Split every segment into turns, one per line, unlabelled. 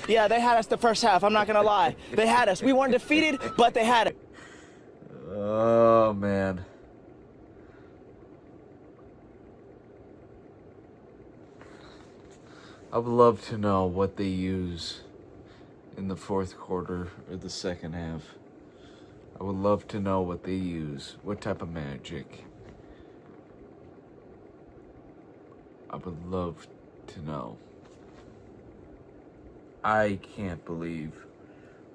Yeah, they had us the first half. I'm not going to lie. They had us. We weren't defeated, but they had it.
Oh, man. I would love to know what they use in the fourth quarter or the second half. I would love to know what they use. What type of magic. I would love to know. I can't believe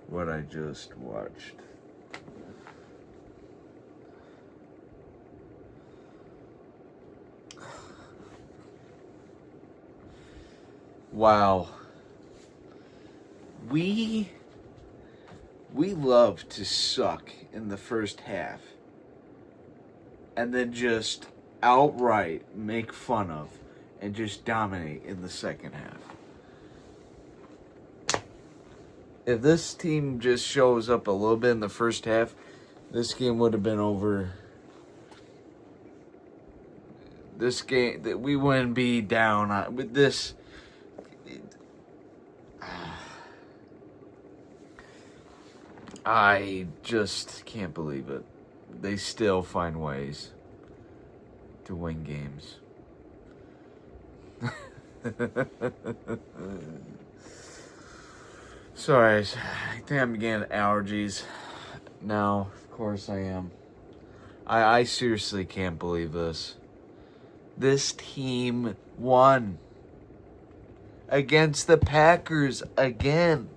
what I just watched. Wow. We love to suck in the first half and then just outright make fun of and just dominate in the second half. If this team just shows up a little bit in the first half, this game would have been over. This game, that we wouldn't be down on with this. I just can't believe it. They still find ways to win games. Sorry, I think I'm getting allergies. Now, of course I am. I seriously can't believe this. This team won against the Packers again.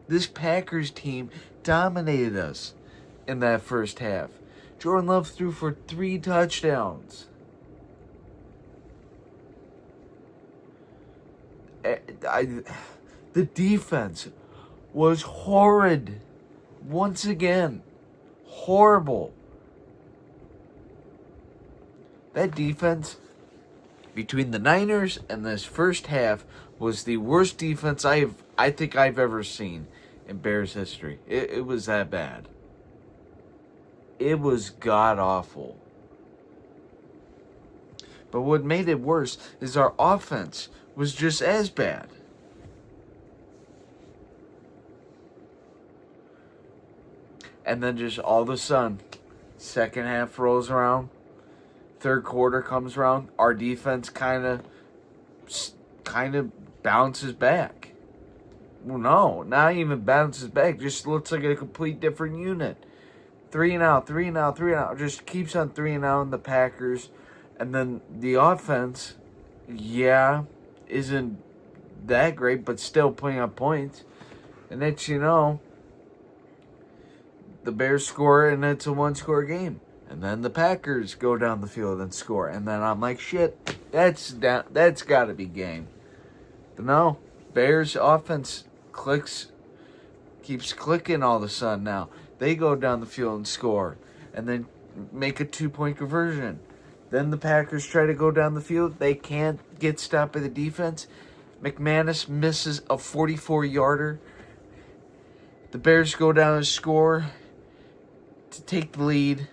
This Packers team dominated us in that first half. Jordan Love threw for 3 touchdowns. The defense was horrid. Once again, horrible. That defense between the Niners and this first half was the worst defense I think I've ever seen in Bears history. It was that bad. It was god-awful. But what made it worse is our offense was just as bad. And then just all of a sudden, second half rolls around, third quarter comes around, our defense kind of bounces back. Well, no, not even bounces back. Just looks like a complete different unit. 3 and out, 3 and out, 3 and out. Just keeps on 3 and out in the Packers. And then the offense, isn't that great, but still putting up points. And next you know, the Bears score and it's a 1-score game. And then the Packers go down the field and score. And then I'm like, shit, that's got to be game. But no, Bears offense keeps clicking all of a sudden now. They go down the field and score. And then make a 2-point conversion. Then the Packers try to go down the field. They can't get stopped by the defense. McManus misses a 44-yarder. The Bears go down and score to take the lead.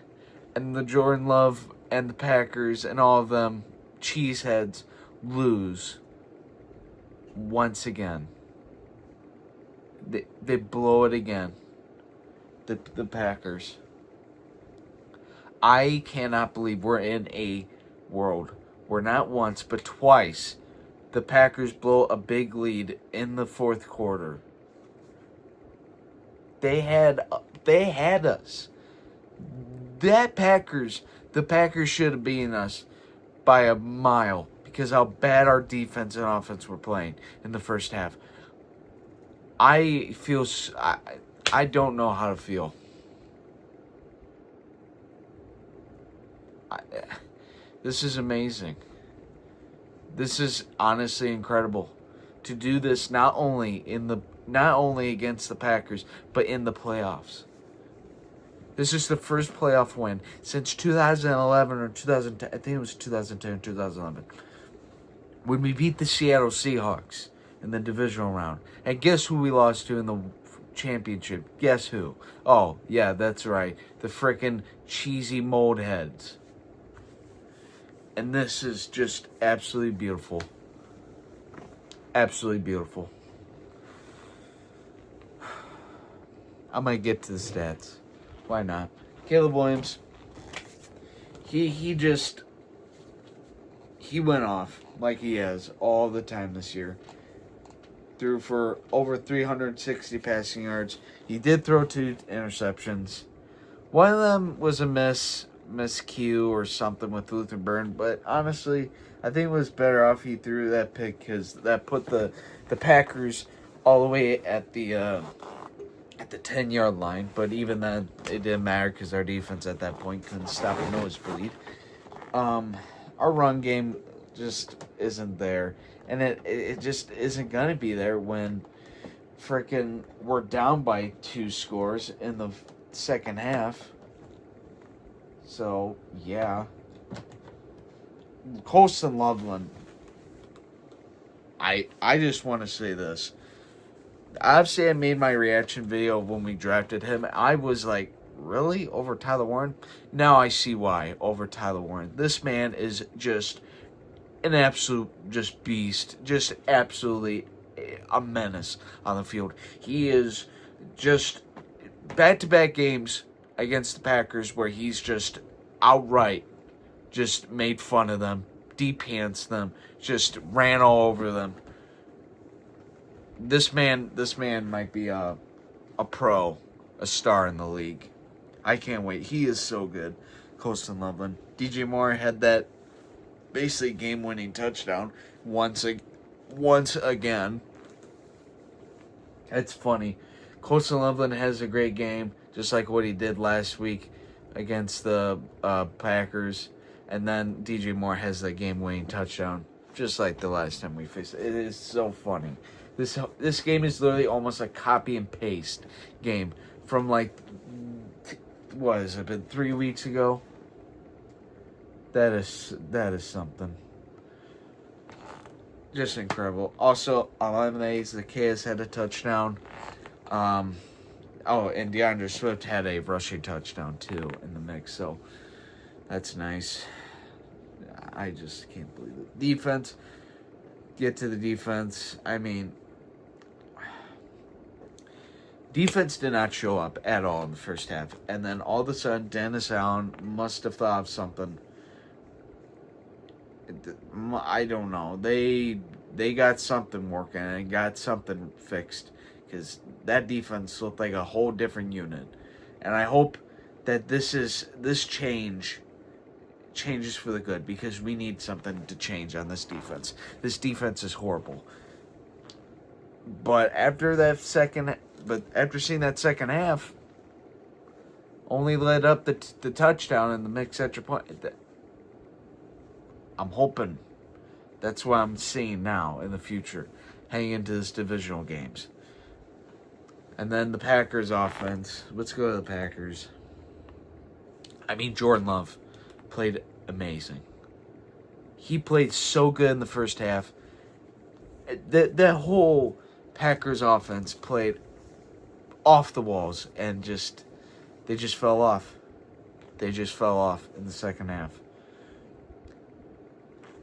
And the Jordan Love and the Packers and all of them, cheeseheads, lose once again. They blow it again. The Packers. I cannot believe we're in a world where not once but twice the Packers blow a big lead in the fourth quarter. They had us. The Packers should have beaten us by a mile because how bad our defense and offense were playing in the first half. I don't know how to feel. This is amazing. This is honestly incredible to do this not only against the Packers but in the playoffs. This is the first playoff win since 2011 or 2010. I think it was 2010 or 2011 when we beat the Seattle Seahawks in the divisional round. And guess who we lost to in the championship? Guess who? Oh, yeah, that's right. The frickin' cheesy mold heads. And this is just absolutely beautiful. Absolutely beautiful. I might get to the stats. Why not? Caleb Williams. He went off like he has all the time this year. Threw for over 360 passing yards. He did throw 2 interceptions. One of them was a miscue or something with Luther Burn, but honestly, I think it was better off he threw that pick because that put the Packers all the way at the 10-yard line. But even then, it didn't matter because our defense at that point couldn't stop a nosebleed. Our run game just isn't there, and it just isn't gonna be there when freaking we're down by 2 scores in the second half. So yeah, Colston Loveland. I just want to say this. Obviously, I made my reaction video when we drafted him. I was like, really? Over Tyler Warren? Now I see why. Over Tyler Warren. This man is just an absolute just beast. Just absolutely a menace on the field. He is just back-to-back games against the Packers where he's just outright just made fun of them, deep-pants them, just ran all over them. This man might be a pro, a star in the league. I can't wait. He is so good. Colston Loveland. DJ Moore had that basically game-winning touchdown once again. It's funny. Colston Loveland has a great game, just like what he did last week against the Packers. And then DJ Moore has that game-winning touchdown, just like the last time we faced. It is so funny. This game is literally almost a copy and paste game from like, what has it been, 3 weeks ago? That is something. Just incredible. Also, on lemonades, the KS had a touchdown. And DeAndre Swift had a rushing touchdown too in the mix, so that's nice. I just can't believe it. Defense. Get to the defense. I mean, defense did not show up at all in the first half. And then all of a sudden, Dennis Allen must have thought of something. I don't know. They got something working and got something fixed. Because that defense looked like a whole different unit. And I hope that this changes for the good, because we need something to change on this defense. This defense is horrible. But after seeing that second half, only led up the touchdown and the mixed extra point. I'm hoping that's what I'm seeing now in the future, heading into this divisional games. And then the Packers offense. Let's go to the Packers. I mean, Jordan Love played amazing. He played so good in the first half. The whole Packers offense played off the walls, and they just fell off. They just fell off in the second half.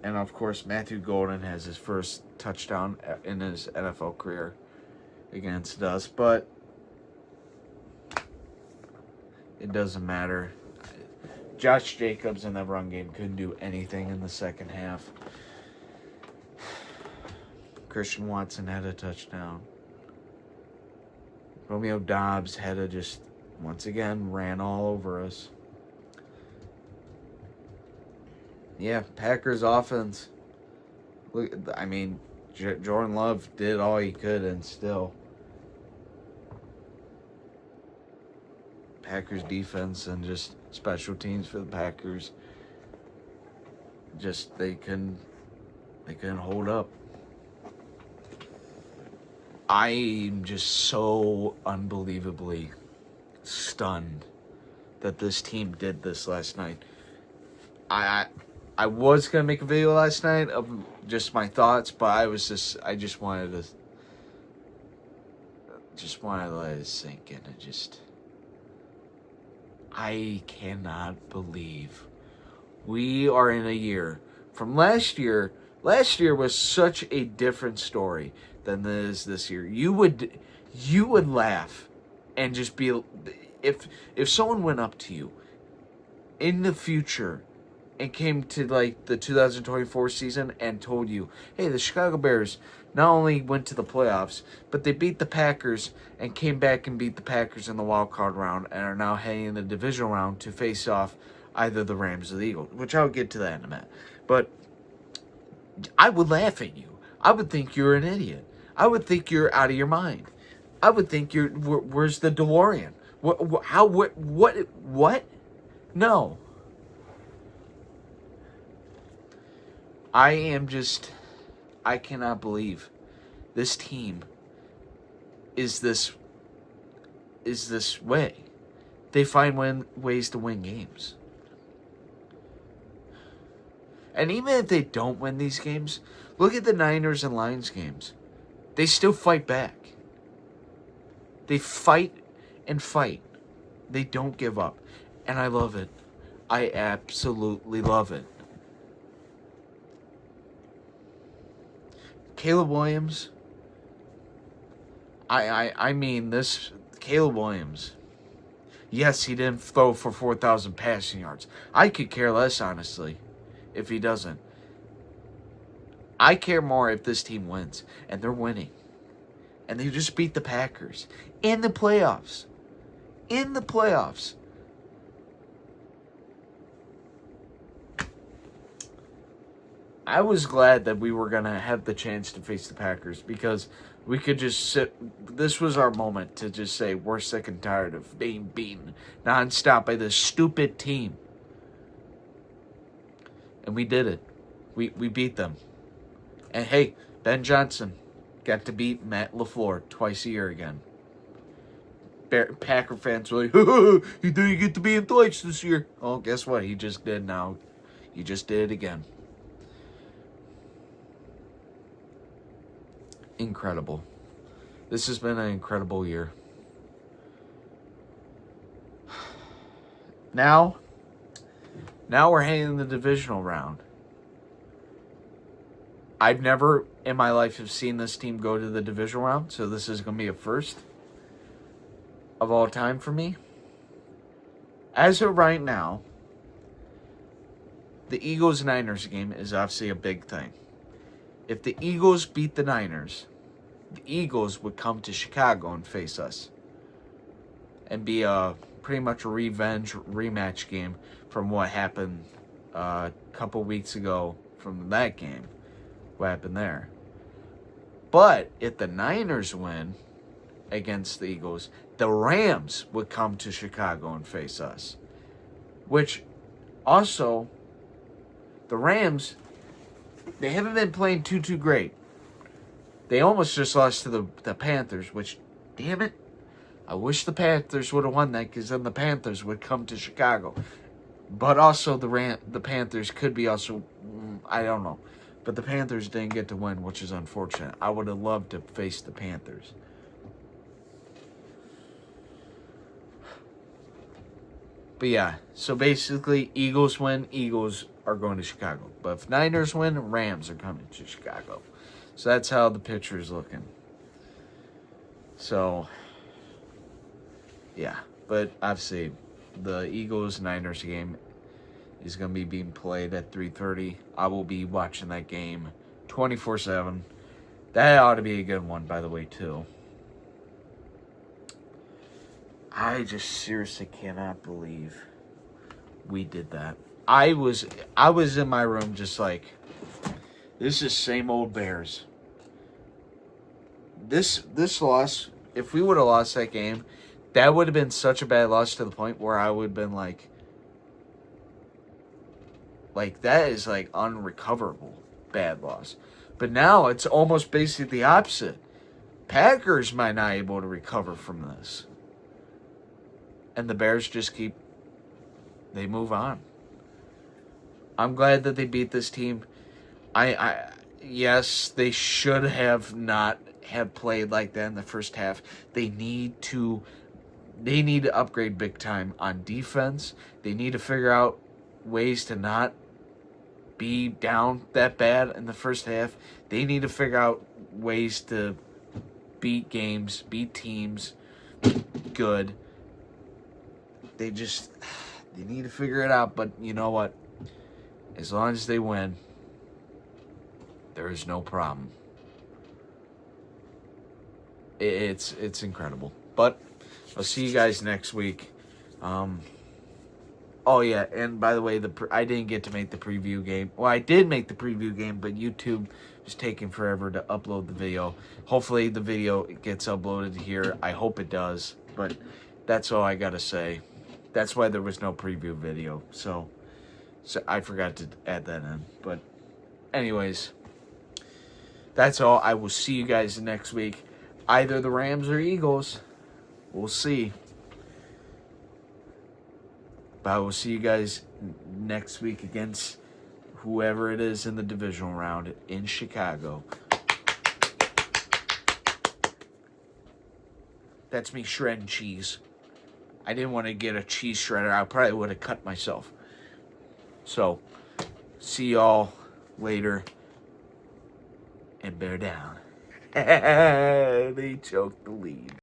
And of course, Matthew Golden has his first touchdown in his NFL career against us, but it doesn't matter. Josh Jacobs in that run game couldn't do anything in the second half. Christian Watson had a touchdown. Romeo Doubs had to just, once again, ran all over us. Yeah, Packers offense. Look, I mean, Jordan Love did all he could, and still Packers defense and just special teams for the Packers, just they couldn't hold up. I'm just so unbelievably stunned that this team did this last night. I was gonna make a video last night of just my thoughts, but I just wanted to let it sink in. I cannot believe we are in a year from last year Last year was such a different story than it is this year. You would laugh and just be, if someone went up to you in the future and came to like the 2024 season and told you, hey, the Chicago Bears not only went to the playoffs, but they beat the Packers and came back and beat the Packers in the wild card round and are now heading in the divisional round to face off either the Rams or the Eagles, which I'll get to that in a minute. But I would laugh at you. I would think you're an idiot. I would think you're out of your mind. I would think where's the DeLorean? What? No. I cannot believe this team is this way. They find ways to win games. And even if they don't win these games, look at the Niners and Lions games. They still fight back. They fight and fight. They don't give up. And I love it. I absolutely love it. Caleb Williams. I mean this Caleb Williams. Yes, he didn't throw for 4,000 passing yards. I could care less, honestly, if he doesn't. I care more if this team wins, and they're winning. And they just beat the Packers in the playoffs. In the playoffs. I was glad that we were going to have the chance to face the Packers because we could just sit. This was our moment to just say we're sick and tired of being beaten nonstop by this stupid team. And we did it. We beat them. And hey, Ben Johnson got to beat Matt LaFleur twice a year again. Packer fans were like, you didn't get to beat him twice this year. Oh, guess what? He just did now. He just did it again. Incredible. This has been an incredible year. Now we're heading in the divisional round. I've never in my life have seen this team go to the divisional round, so this is going to be a first of all time for me. As of right now, the Eagles-Niners game is obviously a big thing. If the Eagles beat the Niners, the Eagles would come to Chicago and face us. And be pretty much a revenge rematch game from what happened a couple weeks ago from that game. What happened there. But if the Niners win against the Eagles, the Rams would come to Chicago and face us. Which also, the Rams, they haven't been playing too great. They almost just lost to the Panthers, which, damn it, I wish the Panthers would have won that because then the Panthers would come to Chicago. But also the Panthers could be also, I don't know. But the Panthers didn't get to win, which is unfortunate. I would have loved to face the Panthers. But yeah, so basically, Eagles win, Eagles are going to Chicago. But if Niners win, Rams are coming to Chicago. So that's how the picture is looking. So, yeah. But obviously, the Eagles-Niners game is going to be being played at 3:30. I will be watching that game 24/7. That ought to be a good one, by the way, too. I just seriously cannot believe we did that. I was in my room just like, this is same old Bears. This loss, if we would have lost that game, that would have been such a bad loss to the point where I would have been like that is like unrecoverable bad loss. But now it's almost basically the opposite. Packers might not be able to recover from this. And the Bears just they move on. I'm glad that they beat this team. Yes, they should have not have played like that in the first half. They need to upgrade big time on defense. They need to figure out ways to not be down that bad in the first half. They need to figure out ways to beat games, beat teams good. They need to figure it out. But you know what? As long as they win, there is no problem. It's incredible. But I'll see you guys next week. Oh yeah, and by the way, I didn't get to make the preview game. Well, I did make the preview game, but YouTube was taking forever to upload the video. Hopefully the video gets uploaded here. I hope it does. But that's all I gotta say. That's why there was no preview video. So I forgot to add that in. But anyways, that's all. I will see you guys next week. Either the Rams or Eagles. We'll see. But I will see you guys next week against whoever it is in the divisional round in Chicago. That's me shredding cheese. I didn't want to get a cheese shredder. I probably would have cut myself. So, see y'all later. And bear down. They choked the lead.